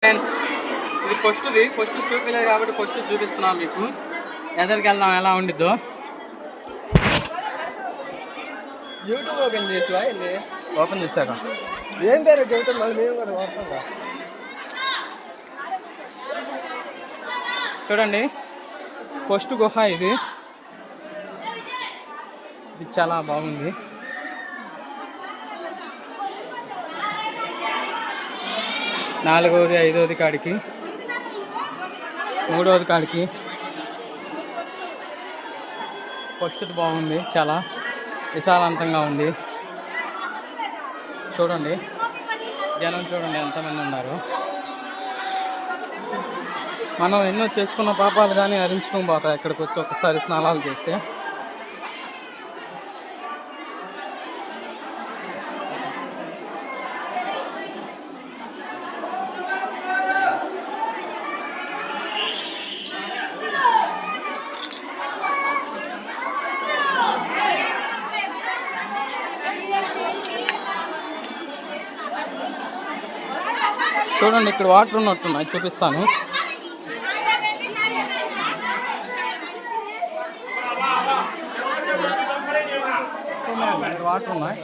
Friends ఇది first చూపించలేదు కాబట్టి ఫస్ట్ చూపిస్తున్నాం మీకు. ఎదరికి వెళ్దాం ఎలా ఉండిద్దో. YouTube open చేసివా? ఓపెన్ చేశాక ఏం పేరు చెబుతాం, మళ్ళీ మేము కూడా వాడతాం. చూడండి ఫస్ట్ గుహ ఇది చాలా బాగుంది. నాలుగవది, ఐదవది కాడికి, మూడవది కాడికి ఫస్ట్ బాగుంది. చాలా విశాలవంతంగా ఉంది. చూడండి జనం చూడండి ఎంతమంది ఉన్నారు. మనం ఎన్నో చేసుకున్న పాపాలు కానీ హరించుకొని పోతాయి ఇక్కడికి వచ్చి ఒకసారి స్నానాలు చేస్తే. చూడండి ఇక్కడ వాటర్ ఉన్నట్టున్నాయి, చూపిస్తాను. వాటర్ ఉన్నాయి.